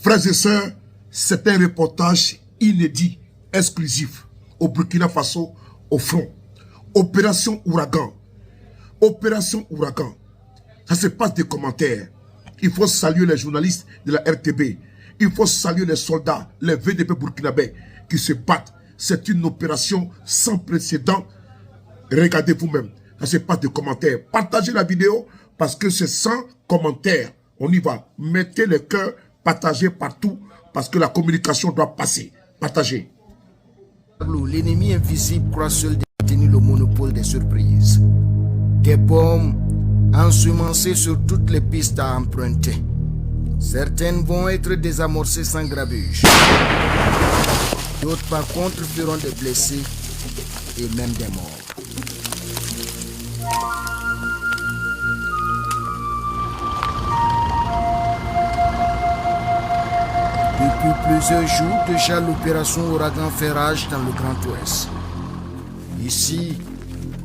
Frères et sœurs, c'est un reportage inédit, exclusif, au Burkina Faso, au front. Opération Ouragan. Opération Ouragan. Ça se passe des commentaires. Il faut saluer les journalistes de la RTB. Il faut saluer les soldats, les VDP burkinabés qui se battent. C'est une opération sans précédent. Regardez vous-même. Ça se passe des commentaires. Partagez la vidéo parce que c'est sans commentaires. On y va. Mettez les cœurs, partagez partout parce que la communication doit passer. Partagez. L'ennemi invisible croit seul détenir le monopole des surprises. Des bombes ensemencées sur toutes les pistes à emprunter. Certaines vont être désamorcées sans grabuge. D'autres par contre feront des blessés et même des morts. Depuis plusieurs jours, déjà l'opération Ouragan fait rage dans le Grand Ouest. Ici,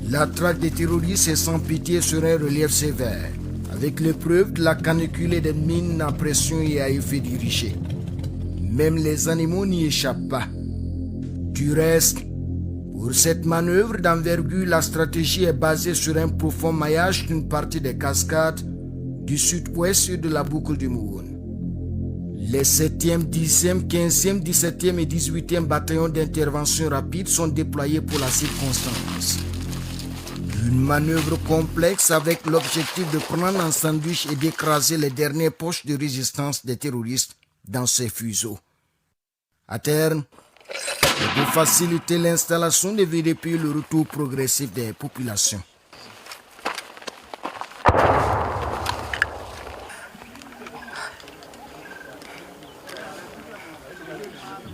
la traque des terroristes est sans pitié sur un relief sévère, avec l'épreuve de la canicule et des mines à pression et à effet dirigé. Même les animaux n'y échappent pas. Du reste, pour cette manœuvre d'envergure, la stratégie est basée sur un profond maillage d'une partie des cascades du sud-ouest de la boucle du Mouhoun. Les 7e, 10e, 15e, 17e et 18e bataillons d'intervention rapide sont déployés pour la circonstance. Une manœuvre complexe avec l'objectif de prendre en sandwich et d'écraser les dernières poches de résistance des terroristes dans ces fuseaux. À terme, pour faciliter l'installation des VDP et le retour progressif des populations.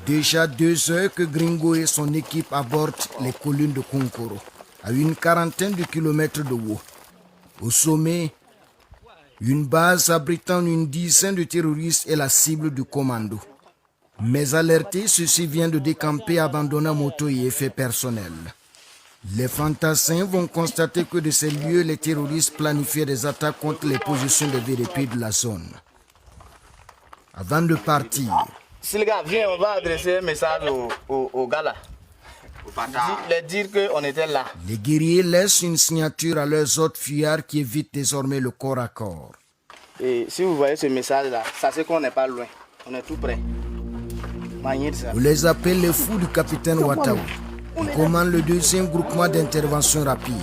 Déjà 2 heures que Gringo et son équipe abordent les collines de Konkoro, à une quarantaine de kilomètres de haut. Au sommet, une base abritant une dizaine de terroristes est la cible du commando. Mais alertés, ceux-ci viennent de décamper, abandonnant moto et effets personnels. Les fantassins vont constater que de ces lieux, les terroristes planifiaient des attaques contre les positions des VDP de la zone. Avant de partir, si les gars viennent, on va adresser un message aux gars là. Les dire qu'on était là. Les guerriers laissent une signature à leurs autres fuyards qui évitent désormais le corps à corps. Et si vous voyez ce message là, sachez qu'on n'est pas loin. On est tout près. On les appelle les fous du capitaine Ouattao. Il commande le 2e groupement d'intervention rapide.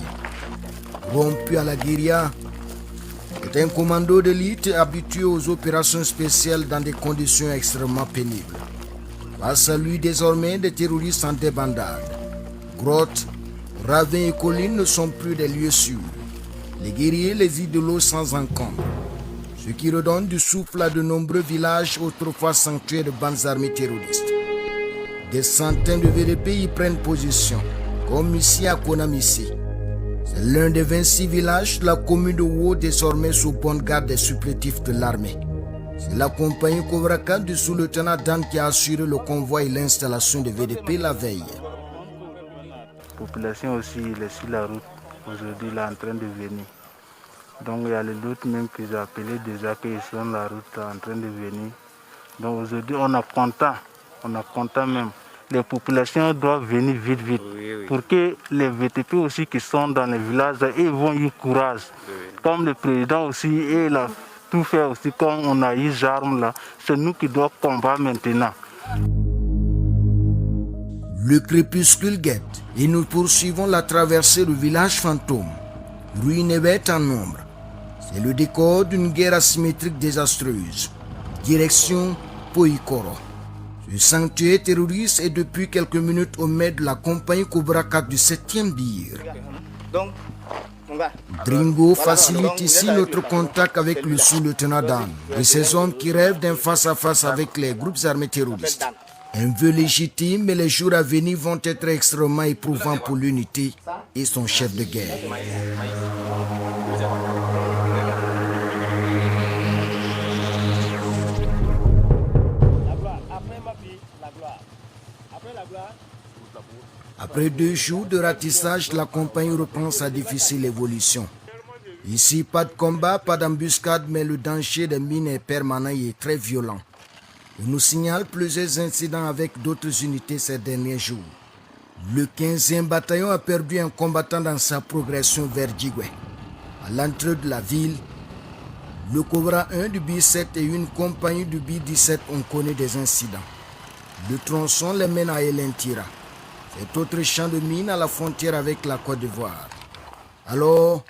Rompu à la guérilla, c'est un commando d'élite habitué aux opérations spéciales dans des conditions extrêmement pénibles. Face à lui, désormais, des terroristes en débandade. Grottes, ravins et collines ne sont plus des lieux sûrs. Les guerriers les idolâtrent sans encombre. Ce qui redonne du souffle à de nombreux villages autrefois sanctuaires de bandes armées terroristes. Des centaines de VDP y prennent position, comme ici à Konamissi. C'est l'un des 26 villages de la commune de Wo, désormais sous bonne garde des supplétifs de l'armée. C'est la compagnie Kovraka du sous-lieutenant Dan qui a assuré le convoi et l'installation des VDP la veille. La population aussi est sur la route aujourd'hui là en train de venir. Donc il y a les autres même qu'ils ont appelés déjà qu'ils sont sur la route en train de venir. Donc aujourd'hui on est content même. Les populations doivent venir vite, pour que les VTP aussi qui sont dans les villages, ils vont y courage. Comme le président aussi, il a tout fait aussi, comme on a eu les armes là, c'est nous qui devons combattre maintenant. Le crépuscule guette et nous poursuivons la traversée du village fantôme. Ruines et bêtes en nombre. C'est le décor d'une guerre asymétrique désastreuse. Direction Poikoro. Ce sanctuaire terroriste est depuis quelques minutes au maître de la compagnie Cobra 4 du 7e BIR. Dringo facilite ici notre contact avec le sous-lieutenant Dan et ses hommes qui rêvent d'un face-à-face avec les groupes armés terroristes. Un vœu légitime, mais les jours à venir vont être extrêmement éprouvants pour l'unité et son chef de guerre. Après 2 jours de ratissage, la compagnie reprend sa difficile évolution. Ici, pas de combat, pas d'embuscade, mais le danger des mines est permanent et très violent. On nous signale plusieurs incidents avec d'autres unités ces derniers jours. Le 15e bataillon a perdu un combattant dans sa progression vers Djigwe. À l'entrée de la ville, le Cobra 1 du B7 et une compagnie du B17 ont connu des incidents. Le tronçon les mène à Elentira, cet autre champ de mine à la frontière avec la Côte d'Ivoire. Alors,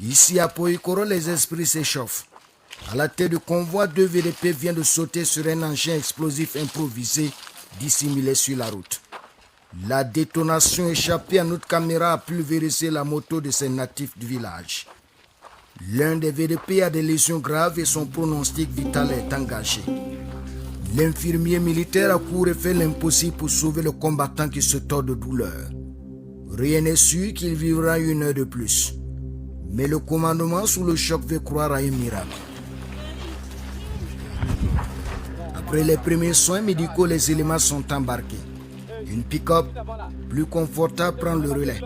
ici à Poikoro, les esprits s'échauffent. À la tête du convoi, 2 VDP viennent de sauter sur un engin explosif improvisé dissimulé sur la route. La détonation échappée à notre caméra a pulvérisé la moto de ces natifs du village. L'un des VDP a des lésions graves et son pronostic vital est engagé. L'infirmier militaire a couru et fait l'impossible pour sauver le combattant qui se tord de douleur. Rien n'est sûr qu'il vivra 1 heure de plus. Mais le commandement sous le choc veut croire à un miracle. Après les premiers soins médicaux, les éléments sont embarqués. Une pick-up plus confortable prend le relais.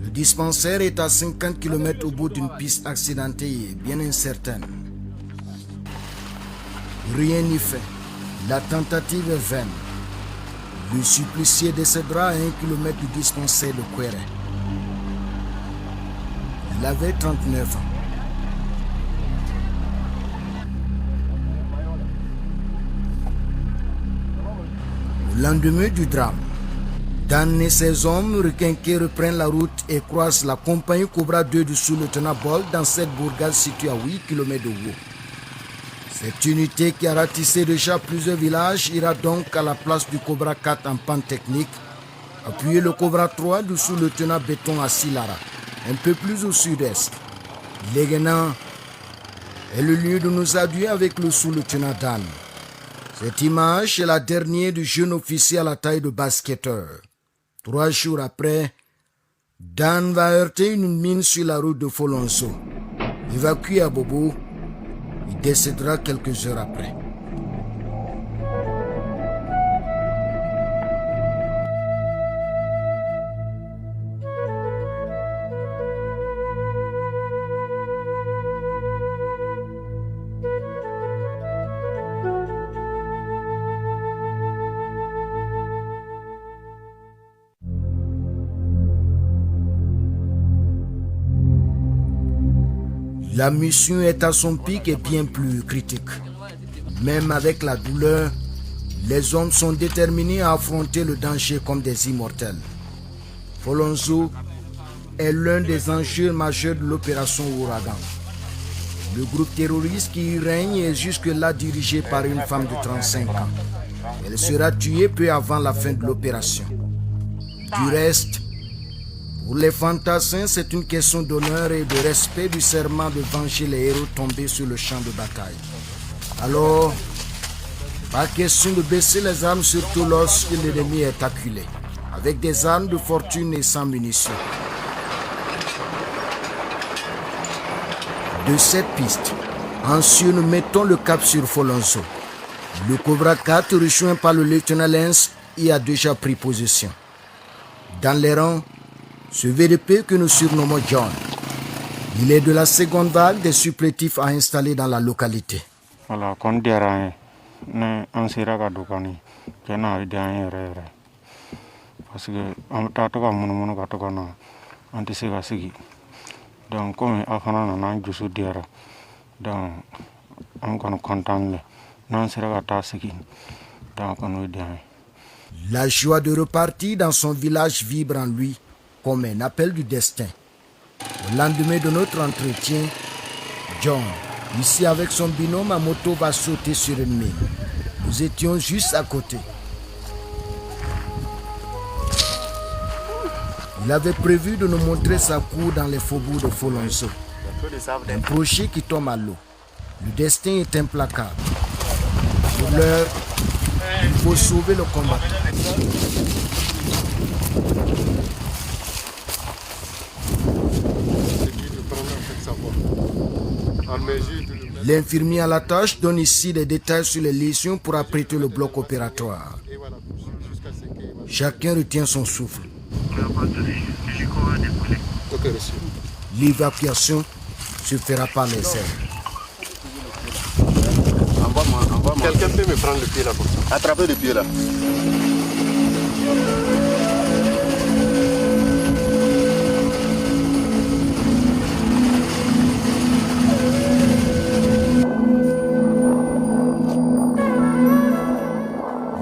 Le dispensaire est à 50 km au bout d'une piste accidentée et bien incertaine. Rien n'y fait. La tentative est vaine. Le supplicié décédera à 1 km du dispensaire de Kwere. Il avait 39 ans. Au lendemain du drame, Dan et ses hommes requinqués reprennent la route et croisent la compagnie Cobra 2 du sous-lieutenant Boll dans cette bourgade située à 8 km de Wo. Cette unité qui a ratissé déjà plusieurs villages ira donc à la place du Cobra 4 en panne technique, appuyer le Cobra 3 du sous-lieutenant Béton à Silara, un peu plus au sud-est. Léguénan est le lieu de nos adieux avec le sous-lieutenant Dan. Cette image est la dernière du jeune officier à la taille de basketteur. 3 jours après, Dan va heurter une mine sur la route de Folonso. Évacué à Bobo, il décédera quelques heures après. La mission est à son pic et bien plus critique. Même avec la douleur, les hommes sont déterminés à affronter le danger comme des immortels. Folonzo est l'un des enjeux majeurs de l'opération Ouragan. Le groupe terroriste qui y règne est jusque-là dirigé par une femme de 35 ans. Elle sera tuée peu avant la fin de l'opération. Du reste, pour les fantassins, c'est une question d'honneur et de respect du serment de venger les héros tombés sur le champ de bataille. Alors, pas question de baisser les armes, surtout lorsque l'ennemi est acculé, avec des armes de fortune et sans munitions. De cette piste, ensuite nous mettons le cap sur Folonzo. Le Cobra 4, rejoint par le lieutenant Lenz, y a déjà pris position. Dans les rangs, ce VDP que nous surnommons John, il est de la seconde vague des supplétifs à installer dans la localité. Voilà, quand on dirait on sera à Dokani, qu'on a idée parce que on t'a tout comme mon gâteau on te sait aussi. Donc comme afin on a juste dire, donc on est content, non sera à tasser, donc on est bien. La joie de repartir dans son village vibre en lui comme un appel du destin. Au lendemain de notre entretien, John, ici avec son binôme à moto, va sauter sur une mine. Nous étions juste à côté. Il avait prévu de nous montrer sa cour dans les faubourgs de Folonzo. Un projet qui tombe à l'eau. Le destin est implacable. Pour l'heure, il faut sauver le combattant. L'infirmier à la tâche donne ici des détails sur les lésions pour apprêter le bloc opératoire. Chacun retient son souffle. L'évacuation se fera par les ailes. quelqu'un peut me prendre le pied là comme ça? Attrapez le pied là.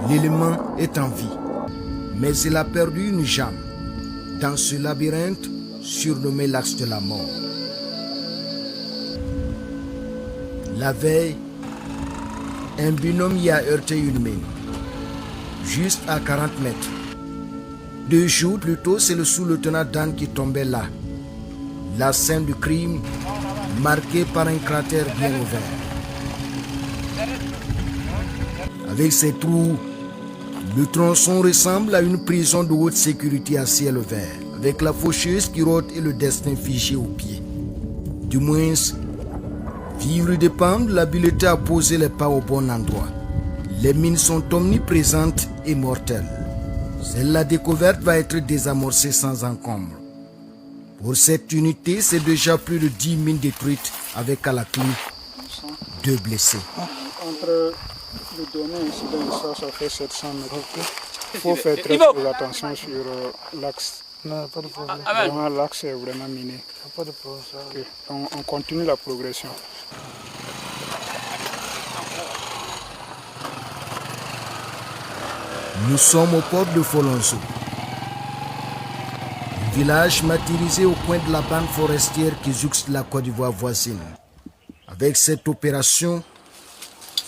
L'élément est en vie, mais il a perdu une jambe dans ce labyrinthe surnommé l'axe de la mort. La veille, un binôme y a heurté une mine, juste à 40 mètres. 2 jours plus tôt, c'est le sous-lieutenant Dan qui tombait là. La scène du crime, marquée par un cratère bien ouvert. Avec ses trous, le tronçon ressemble à une prison de haute sécurité à ciel ouvert, avec la faucheuse qui rôde et le destin figé au pied. Du moins, vivre dépend de l'habileté à poser les pas au bon endroit. Les mines sont omniprésentes et mortelles. Seule la découverte va être désamorcée sans encombre. Pour cette unité, c'est déjà plus de 10 mines détruites, avec à la clé 2 blessés. Entre le données ici dans l'histoire, ça fait 700 mètres. Il faut faire très attention sur l'axe. Non, pas de problème. Vraiment, l'axe est vraiment miné. Pas de problème. Okay. On continue la progression. Nous sommes au port de Folonzo. Un village matérisé au coin de la bande forestière qui jouxte la Côte d'Ivoire voisine. Avec cette opération,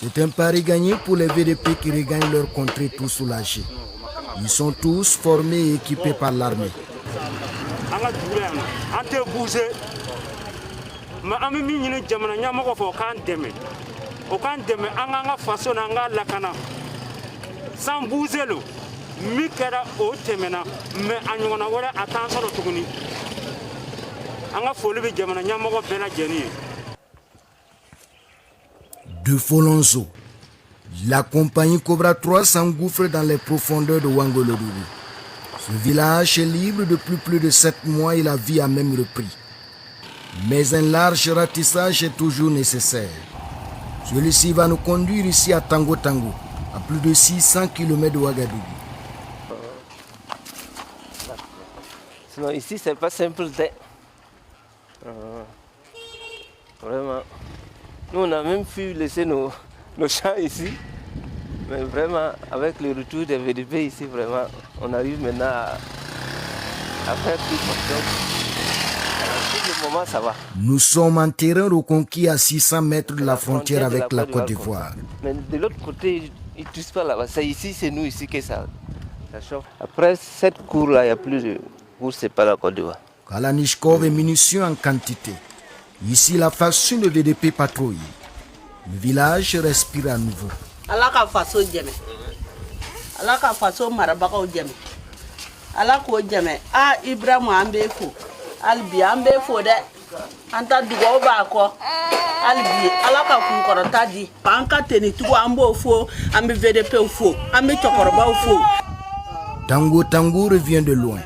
c'est un pari gagné pour les VDP qui regagnent leur contrée tout soulagés. Ils sont tous formés et équipés par l'armée. Sans bouger l'eau, Mikera au Temena, mais Agnona attention au Tuguni. Anga folie de Jamana Yamoko Bella Jenny. De Folonzo, la compagnie Cobra 3 s'engouffre dans les profondeurs de Wangolodougou. Ce village est libre depuis plus de 7 mois et la vie a même repris. Mais un large ratissage est toujours nécessaire. Celui-ci va nous conduire ici à Tango Tango, à plus de 600 km de Ouagadougou. Sinon ici c'est pas simple. Vraiment. Nous on a même pu laisser nos champs ici. Mais vraiment avec le retour des VDP ici, vraiment, on arrive maintenant à faire plus confiance. Pour le moment ça va. Nous sommes en terrain reconquis à 600 mètres de la frontière avec la Côte d'Ivoire. Mais de l'autre côté, ils ne touchent pas là-bas. C'est ici, c'est nous ici que ça chauffe. Après cette cour là, il n'y a plus de cour, c'est pas la Côte d'Ivoire. Kalachnikov et munitions en quantité. Ici, la faction de VDP patrouille. Le village respire à nouveau. Alaka faso jeme. Alaka faso marabaka jeme. Alako jeme. Ah Ibrahim ambefo. Albi ambefo de. Anta dugo ba ko. Albi alaka kunkorota di. Panka teni tugo ambo fo, ambe VDP fo, ambe chokoroba fo. Tango Tango revient de loin.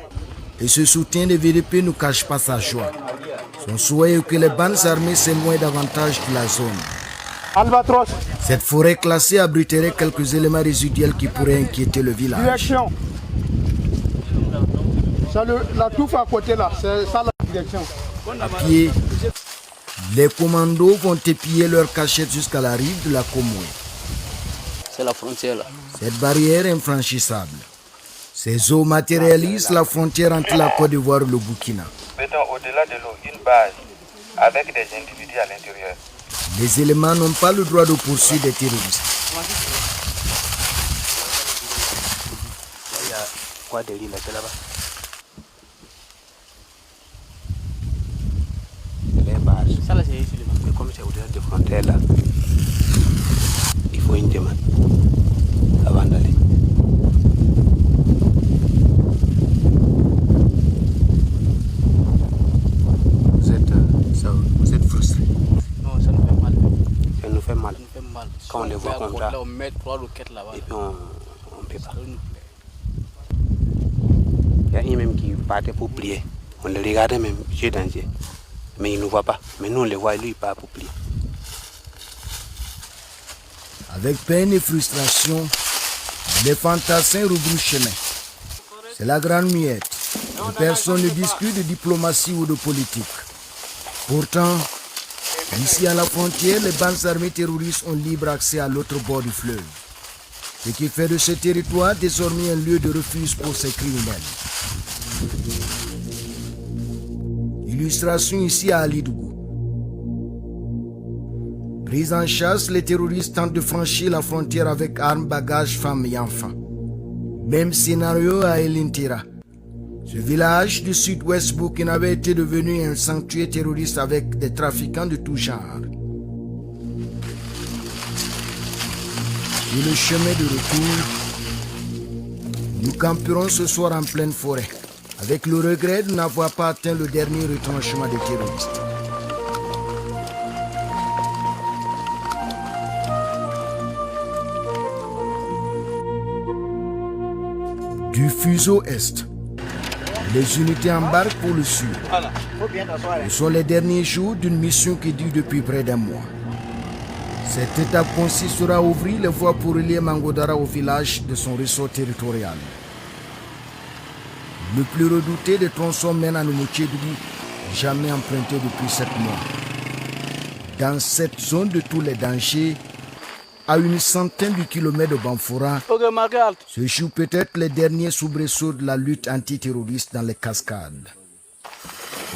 Et ce soutien des VDP ne cache pas sa joie. Son souhait est que les bandes armées s'éloignent davantage de la zone. Albatros. Cette forêt classée abriterait quelques éléments résiduels qui pourraient inquiéter le village. Direction. La touffe à côté là, c'est ça la direction. À pied, les commandos vont épier leur cachette jusqu'à la rive de la Comoué. C'est la frontière là. Cette barrière infranchissable. Ces eaux matérialisent la frontière entre la Côte d'Ivoire et le Burkina. Mettons au-delà de l'eau une base avec des individus à l'intérieur. Les éléments n'ont pas le droit de poursuivre des terroristes. Il y a quoi de l'île là-bas? Les bases. Ça là c'est comme c'est au-delà des frontières là. Il faut une demande avant d'aller. Vous êtes frustré? Non, ça nous fait mal. Ça nous fait mal. Ça nous fait mal. Quand on les voit comme ça. On met 3 roquettes là-bas. Et puis on ne peut pas. Il y a un même qui partait pour prier. On le regardait même, yeux dans yeux. Mais il ne nous voit pas. Mais nous on le voit, lui il part pour prier. Avec peine et frustration, les fantassins rebroussent chemin. C'est la grande muette. Personne ne discute de diplomatie ou de politique. Pourtant, ici à la frontière, les bandes armées terroristes ont libre accès à l'autre bord du fleuve. Ce qui fait de ce territoire désormais un lieu de refuge pour ces criminels. Illustration ici à Alidougou. Pris en chasse, les terroristes tentent de franchir la frontière avec armes, bagages, femmes et enfants. Même scénario à Elintira. Ce village du sud-ouest burkinabé était devenu un sanctuaire terroriste avec des trafiquants de tout genre. Sur le chemin de retour, nous camperons ce soir en pleine forêt, avec le regret de n'avoir pas atteint le dernier retranchement des terroristes. Du fuseau est, les unités embarquent pour le sud. Ce sont les derniers jours d'une mission qui dure depuis près d'un mois. Cette étape consistera à ouvrir les voies pour relier Mangodara au village de son ressort territorial. Le plus redouté des tronçons mène à Numutchedougou, jamais emprunté depuis 7 mois. Dans cette zone de tous les dangers, à une centaine de kilomètres de Banfora, se jouent peut-être les derniers soubresauts de la lutte antiterroriste dans les cascades.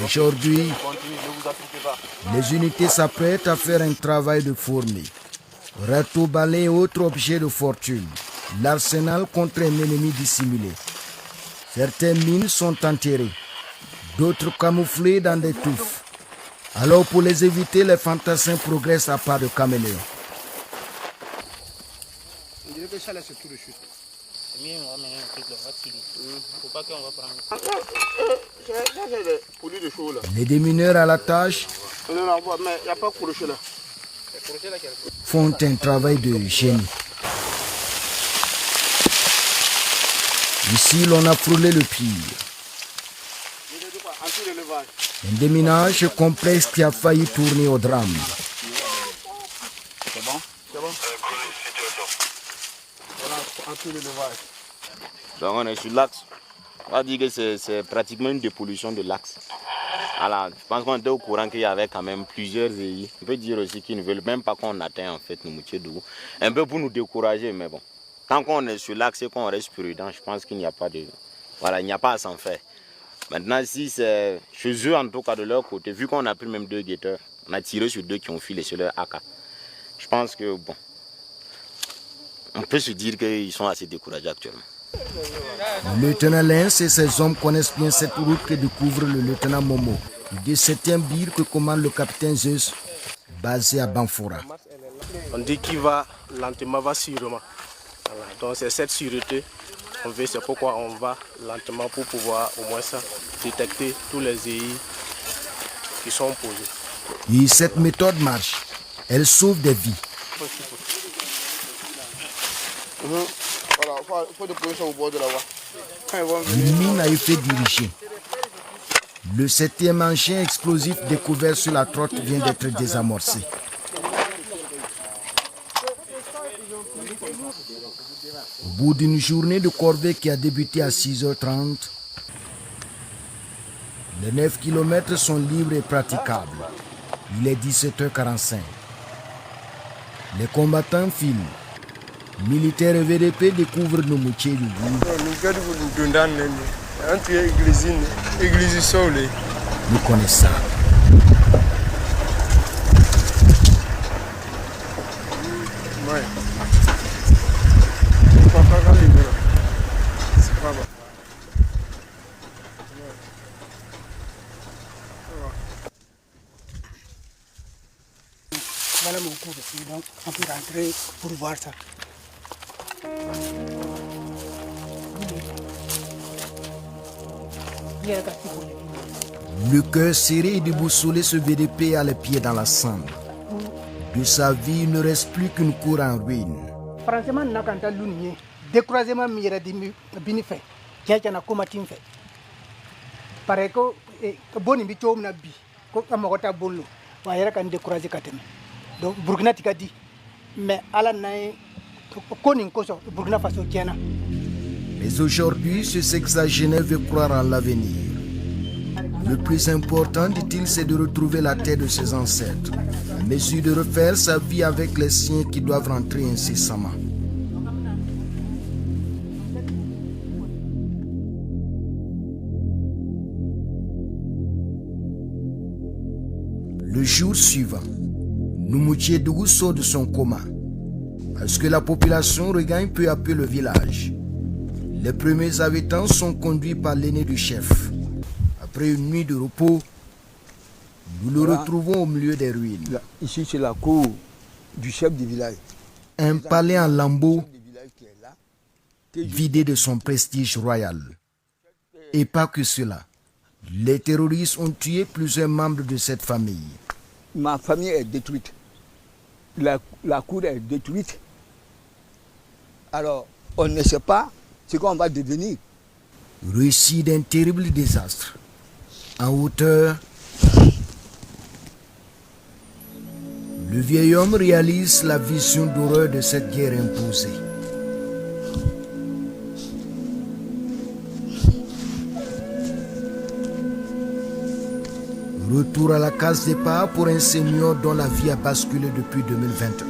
Aujourd'hui, les unités s'apprêtent à faire un travail de fourmi. Râteaux, balais et autres objets de fortune. L'arsenal contre un ennemi dissimulé. Certaines mines sont enterrées, d'autres camouflées dans des touffes. Alors pour les éviter, les fantassins progressent à pas de caméléon. Les démineurs à la tâche font un travail de génie. Ici, l'on a frôlé le pire. Un déminage complexe qui a failli tourner au drame. Donc on est sur l'axe. On va dire que c'est pratiquement une dépollution de l'axe. Alors, je pense qu'on était au courant qu'il y avait quand même plusieurs pays. On peut dire aussi qu'ils ne veulent même pas qu'on atteigne en fait Numutchedougou. Un peu pour nous décourager, mais bon. Tant qu'on est sur l'axe et qu'on reste prudent, je pense qu'il n'y a pas de... Voilà, il n'y a pas à s'en faire. Maintenant, si c'est chez eux, en tout cas de leur côté, vu qu'on a pris même 2 guetteurs, on a tiré sur 2 qui ont filé sur leur AK. Je pense que, bon, on peut se dire qu'ils sont assez découragés actuellement. Le lieutenant Lens et ses hommes connaissent bien cette route que découvre le lieutenant Momo, du 17e bir que commande le capitaine Zeus, basé à Banfora. On dit qu'il va lentement, va sûrement. Voilà. Donc c'est cette sûreté, c'est pourquoi on va lentement pour pouvoir au moins ça, détecter tous les EI qui sont posés. Et cette méthode marche, elle sauve des vies. Voilà, il faut déposer ça au bord de la voie. Une mine a été dirigée. Le 7e engin explosif découvert sur la trotte vient d'être désamorcé. Au bout d'une journée de corvée qui a débuté à 6h30, les 9 km sont libres et praticables. Il est 17h45. Les combattants filent. Militaires et VDP découvrent Numutchedougou. Nous connaissons ça. Voilà mon cours ici, donc on peut rentrer pour voir ça. Le cœur serré et déboussolé, ce VDP a les pieds dans la cendre. De sa vie, il ne reste plus qu'une cour en ruine. Franchement, n'a qu'un tel l'union. Découragement, il y a des bénéfices. Quelqu'un a combattu. Pareil que bon, il y a des gens qui ont découragé. Donc, Burkina Tika dit, mais ala nay konin koso Burkina Faso tiena. Mais aujourd'hui, ce sexagénaire veut croire en l'avenir. Le plus important, dit-il, c'est de retrouver la terre de ses ancêtres, à mesure de refaire sa vie avec les siens qui doivent rentrer incessamment. Le jour suivant, Noumoutiédougou sort de son coma, parce que la population regagne peu à peu le village. Les premiers habitants sont conduits par l'aîné du chef. Après une nuit de repos, nous le retrouvons au milieu des ruines. Là, ici, c'est la cour du chef du village. Un palais en lambeaux, vidé de son prestige royal. Et pas que cela. Les terroristes ont tué plusieurs membres de cette famille. Ma famille est détruite. La cour est détruite. Alors, on ne sait pas ce qu'on va devenir. Récit d'un terrible désastre. En hauteur, le vieil homme réalise la vision d'horreur de cette guerre imposée. Retour à la case départ pour un seigneur dont la vie a basculé depuis 2021.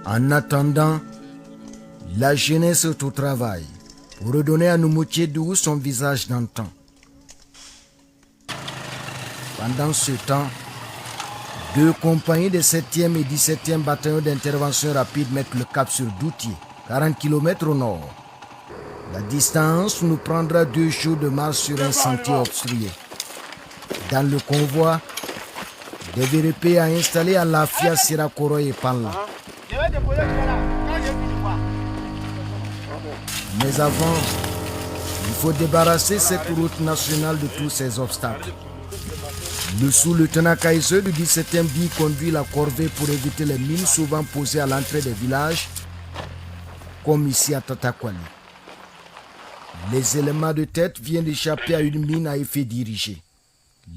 En attendant, la jeunesse est au travail pour redonner à Noumoutiédougou son visage d'antan. Pendant ce temps, 2 compagnies des 7e et 17e bataillons d'intervention rapide mettent le cap sur Doutier, 40 km au nord. La distance nous prendra 2 jours de marche sur un sentier obstrué. Dans le convoi, des VRP à installer à Lafia, Sirakoro et Panla. Mais avant, il faut débarrasser cette route nationale de tous ces obstacles. Le sous-lieutenant Kaiser du 17e BI conduit la corvée pour éviter les mines souvent posées à l'entrée des villages, comme ici à Tatakwali. Les éléments de tête viennent d'échapper à une mine à effet dirigé.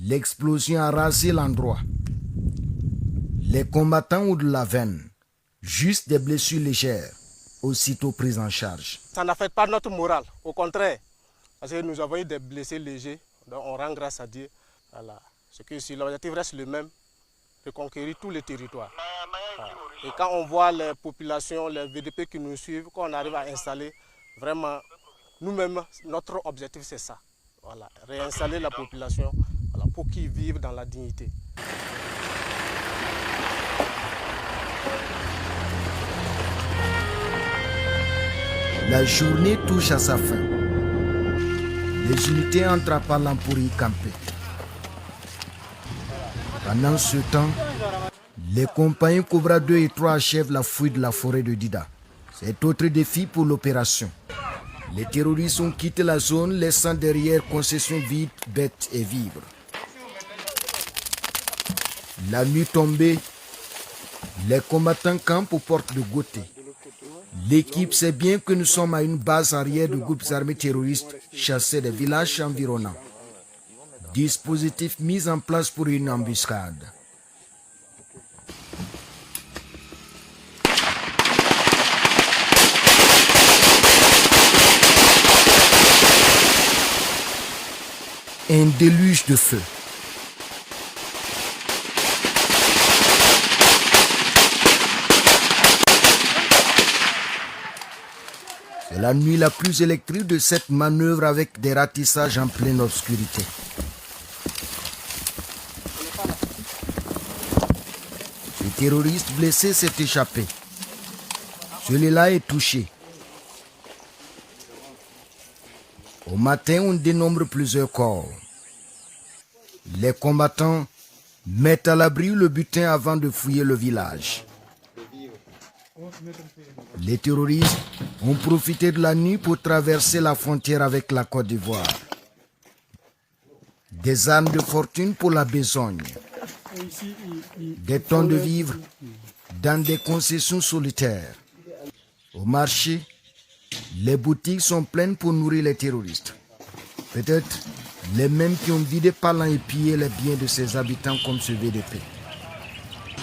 L'explosion a rasé l'endroit. Les combattants ont de la veine, juste des blessures légères, aussitôt prises en charge. Ça n'affecte pas notre morale, au contraire, parce que nous avons eu des blessés légers, donc on rend grâce à Dieu. Voilà. C'est que si l'objectif reste le même, de conquérir tous les territoires. Voilà. Et quand on voit les populations, les VDP qui nous suivent, quand on arrive à installer, vraiment, nous-mêmes, notre objectif c'est ça. Voilà. Réinstaller la population, voilà, pour qu'ils vivent dans la dignité. La journée touche à sa fin. Les unités entrent à Palan pour y camper. Pendant ce temps, les compagnies Cobra 2 et 3 achèvent la fouille de la forêt de Dida. C'est autre défi pour l'opération. Les terroristes ont quitté la zone, laissant derrière concessions vides, bêtes et vivres. La nuit tombée, les combattants campent aux portes de Goté. L'équipe sait bien que nous sommes à une base arrière de groupes armés terroristes chassés des villages environnants. Dispositif mis en place pour une embuscade. Un déluge de feu. C'est la nuit la plus électrique de cette manœuvre avec des ratissages en pleine obscurité. Le terroriste blessé s'est échappé. Celui-là est touché. Au matin, on dénombre plusieurs corps. Les combattants mettent à l'abri le butin avant de fouiller le village. Les terroristes ont profité de la nuit pour traverser la frontière avec la Côte d'Ivoire. Des armes de fortune pour la besogne. Des tonnes de vivres, dans des concessions solitaires. Au marché, les boutiques sont pleines pour nourrir les terroristes. Peut-être les mêmes qui ont vidé Palan et pillé les biens de ses habitants comme ce VDP.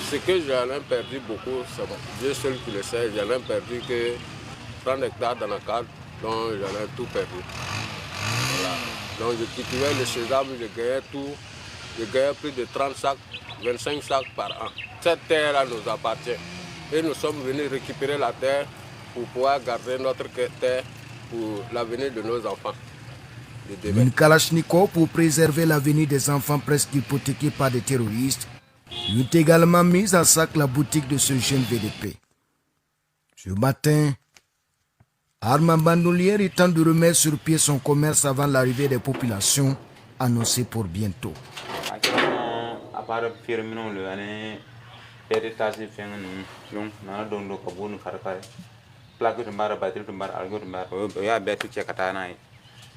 Ce que j'en ai perdu beaucoup, c'est bon. Dieu seul qui le sait, j'en ai perdu que 30 hectares dans la carte, donc j'en ai tout perdu. Voilà. Donc je cultivais le sésame, je gagnais tout. Je gagnais plus de 30 sacs, 25 sacs par an. Cette terre-là nous appartient. Et nous sommes venus récupérer la terre pour pouvoir garder notre terre pour l'avenir de nos enfants. Une Kalachnikov pour préserver l'avenir des enfants presque hypothéqués par des terroristes eut également mis à sac la boutique de ce jeune VDP. Ce matin, Armand Bandoulière est temps de remettre sur pied son commerce avant l'arrivée des populations annoncée pour bientôt.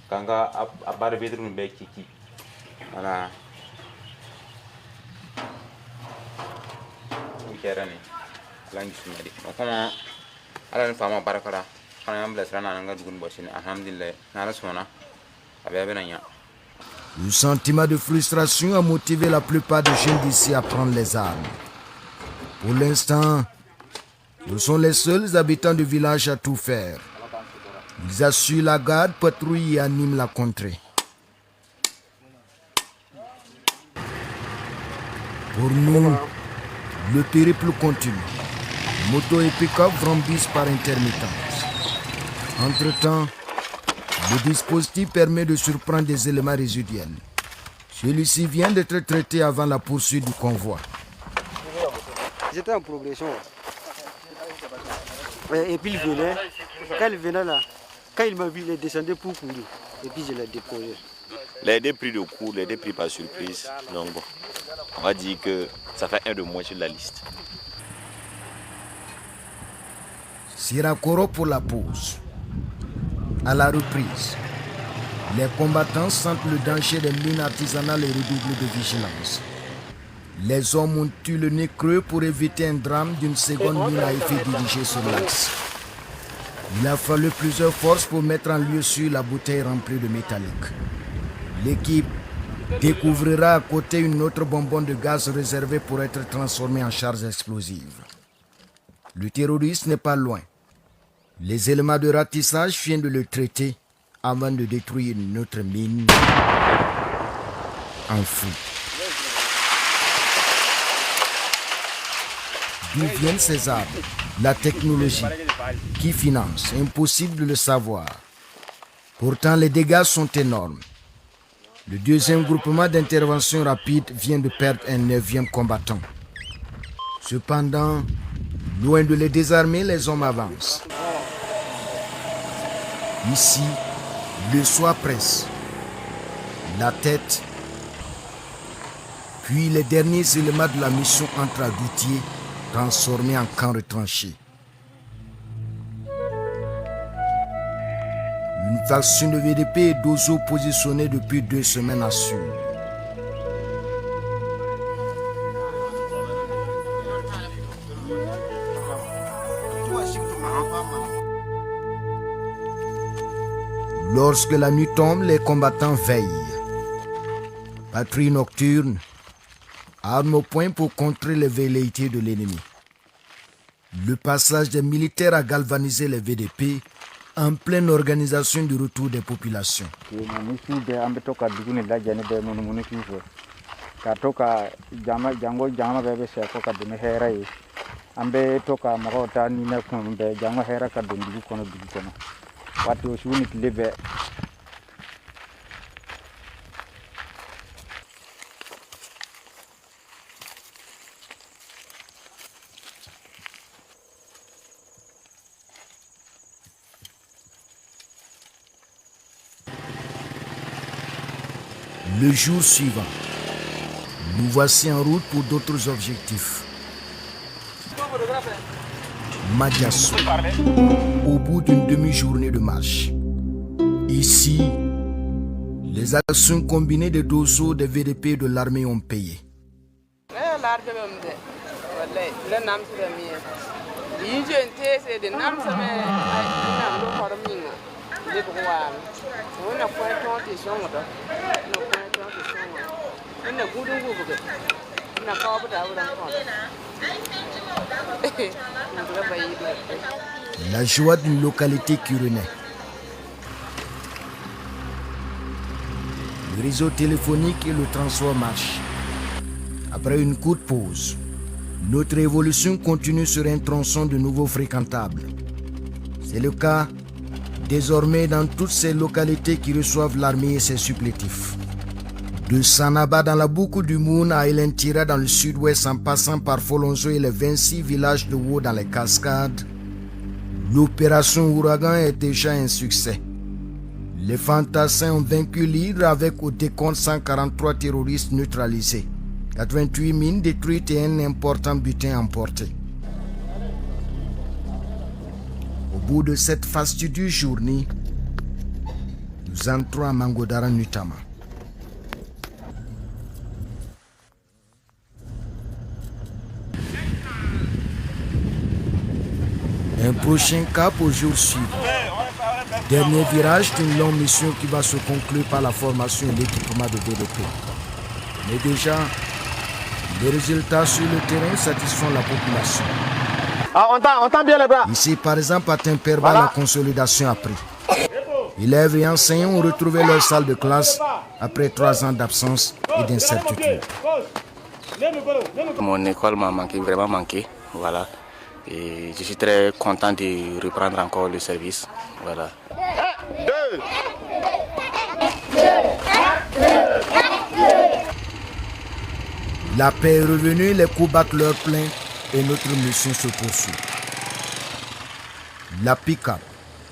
Kanga abara bedroom be kiki voilà kerani langi sumadi comment ala na fama barakala kana ambla sana nga dugun bosini alhamdulillah na rasona abe benanya. Le sentiment de frustration a motivé la plupart des jeunes d'ici à prendre les armes. Pour l'instant, ce sont les seuls habitants du village à tout faire. Ils assurent la garde, patrouillent et animent la contrée. Pour nous, le périple continue. Moto et pick-up brandissent par intermittence. Entre-temps, le dispositif permet de surprendre des éléments résiduels. Celui-ci vient d'être traité avant la poursuite du convoi. J'étais en progression. Et puis il venait. Quand il venait là, quand il m'a vu, il est descendu pour courir. Et puis je l'ai déposé. Les deux pris de coup, les deux pris par surprise. Donc bon, on va dire que ça fait un de moins sur la liste. Sirakoro pour la pause. À la reprise, les combattants sentent le danger des mines artisanales et redoublent de vigilance. Les hommes ont eu le nez creux pour éviter un drame d'une seconde mine à effet dirigée sur l'axe. Il a fallu plusieurs forces pour mettre en lieu sûr la bouteille remplie de métallique. L'équipe découvrira à côté une autre bonbonne de gaz réservée pour être transformée en charge explosive. Le terroriste n'est pas loin. Les éléments de ratissage viennent de le traiter avant de détruire une autre mine enfouie. D'où viennent ces armes? La technologie. Qui finance? Impossible de le savoir. Pourtant, les dégâts sont énormes. Le deuxième groupement d'intervention rapide vient de perdre un 9e combattant. Cependant, loin de les désarmer, les hommes avancent. Ici, le soir presse. La tête, puis les derniers éléments de la mission entrent à Doutier, transformés en camp retranché. Une faction de VDP et d'Ozo positionnée depuis 2 semaines à Sud. Lorsque la nuit tombe, les combattants veillent. Patrouille nocturne, arme au point pour contrer les velléités de l'ennemi. Le passage des militaires a galvanisé les VDP en pleine organisation du retour des populations. Le jour suivant, nous voici en route pour d'autres objectifs. Madiasso, au bout d'une demi-journée de marche. Ici, les actions combinées des Dosso, des VDP et de l'armée ont payé. le nam se mi yi je te se de nam se me nam do ko mi nga de ko wa on a point ton son do no point ton son on a gudu gudu na ko ba da wuran ko La joie d'une localité qui renaît. Le réseau téléphonique et le transport marchent. Après une courte pause, notre évolution continue sur un tronçon de nouveau fréquentable. C'est le cas désormais dans toutes ces localités qui reçoivent l'armée et ses supplétifs. De Sanaba dans la boucle du Moun à Elentira dans le sud-ouest en passant par Folonzo et les 26 villages de Wo dans les cascades, l'opération Ouragan est déjà un succès. Les fantassins ont vaincu l'hydre avec au décompte 143 terroristes neutralisés, 88 mines détruites et un important butin emporté. Au bout de cette fastidieuse journée, nous entrons à Mangodara Nutama. Un prochain cap au jour suivant. Dernier virage d'une longue mission qui va se conclure par la formation et l'équipement de VDP. Mais déjà, les résultats sur le terrain satisfont la population. Ah, on tend bien les bras. Ici, par exemple, à Temperba, la consolidation a pris. Élèves et enseignants ont retrouvé leur salle de classe après 3 ans d'absence et d'incertitude. Mon école m'a manqué, vraiment manqué. Voilà. Et je suis très content de reprendre encore le service. Voilà. La paix est revenue, les coups battent leur plein et notre mission se poursuit. La pick-up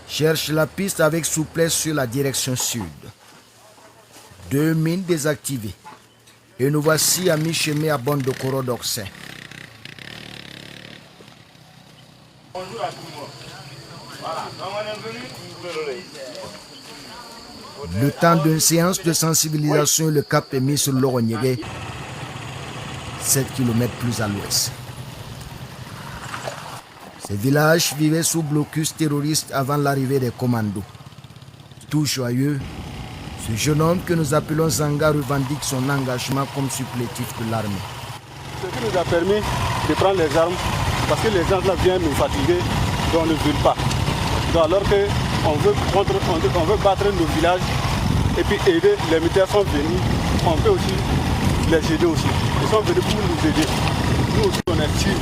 cherche la piste avec souplesse sur la direction sud. 2 mines désactivées. Et nous voici à mi-chemin à Bondokoro d'Oxin. Bonjour à tout le monde. Voilà, donc on est venu Le temps d'une séance de sensibilisation, le cap est mis sur l'Oronyege, 7 km plus à l'ouest. Ces villages vivaient sous blocus terroriste avant l'arrivée des commandos. Tout joyeux, ce jeune homme que nous appelons Zanga revendique son engagement comme supplétif de l'armée. Ce qui nous a permis de prendre les armes, parce que les gens là viennent nous fatiguer, donc on ne veut pas. Donc alors qu'on veut battre nos villages et puis aider, les militaires sont venus, on peut aussi les aider aussi. Ils sont venus pour nous aider. Nous aussi on est actifs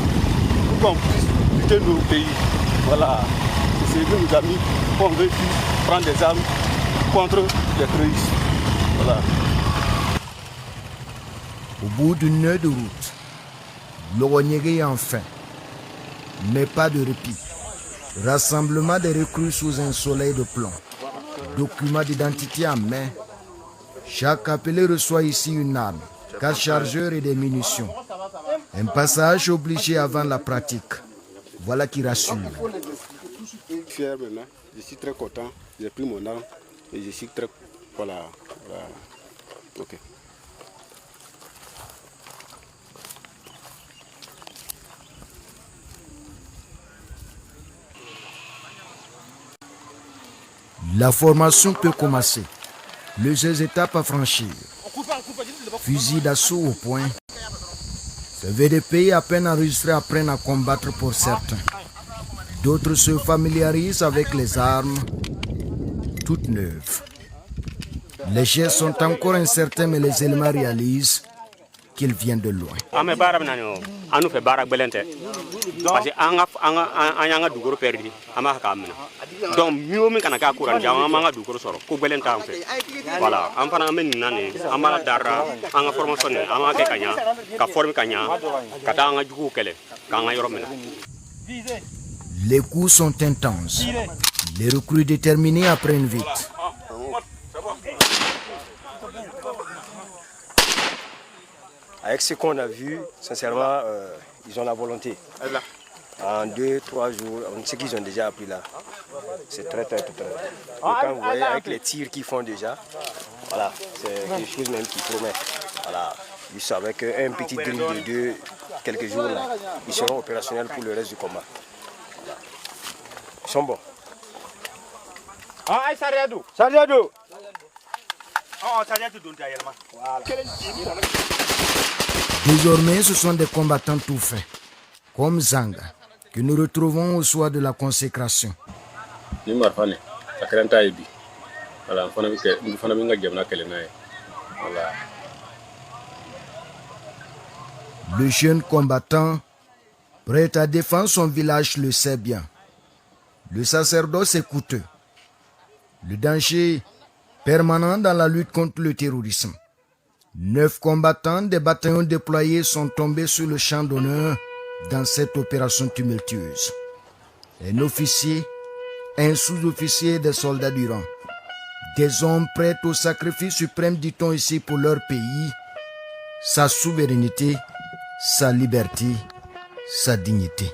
pour qu'on puisse lutter nos pays. Voilà, c'est ce que nous a mis, on veut prendre des armes contre les terroristes. Voilà. Au bout d'une heure de route, l'Oronyege est enfin, mais pas de répit. Rassemblement des recrues sous un soleil de plomb. Document d'identité en main. Chaque appelé reçoit ici une arme, 4 chargeurs et des munitions. Un passage obligé avant la pratique. Voilà qui rassure. Fier maintenant, je suis très content. J'ai pris mon arme et je suis très... Voilà. Ok. La formation peut commencer. Plusieurs étapes à franchir. Fusil d'assaut au point. Ce VDP à peine enregistré apprennent à combattre pour certains. D'autres se familiarisent avec les armes, toutes neuves. Les gestes sont encore incertains, mais les éléments réalisent qu'ils viennent de loin. Parce que anga dugoro perdi ama kamna donc mieux min kana ka kuran jama manga dugoro soro ko belen ta fait voilà am fana men nane amala dara anga formation ama ke kanya ka forme kanya kata anga juku kele kanga yoromena. Les coups sont intenses. Les recrues déterminés apprennent vite. Avec ce qu'on a vu, sincèrement, ils ont la volonté. En 2-3 jours, ce qu'ils ont déjà appris là, c'est très. Et quand vous voyez avec les tirs qu'ils font déjà, voilà, c'est quelque chose même qui promet. Voilà, juste avec un petit drill de quelques jours là, ils seront opérationnels pour le reste du combat. Ils sont bons. Sariadou. Désormais, ce sont des combattants tout faits, comme Zanga, que nous retrouvons au soir de la consécration. Le jeune combattant, prêt à défendre son village, le sait bien. Le sacerdoce est coûteux. Le danger permanent dans la lutte contre le terrorisme. 9 combattants des bataillons déployés sont tombés sur le champ d'honneur dans cette opération tumultueuse. Un officier, un sous-officier et des soldats du rang. Des hommes prêts au sacrifice suprême, dit-on ici, pour leur pays, sa souveraineté, sa liberté, sa dignité.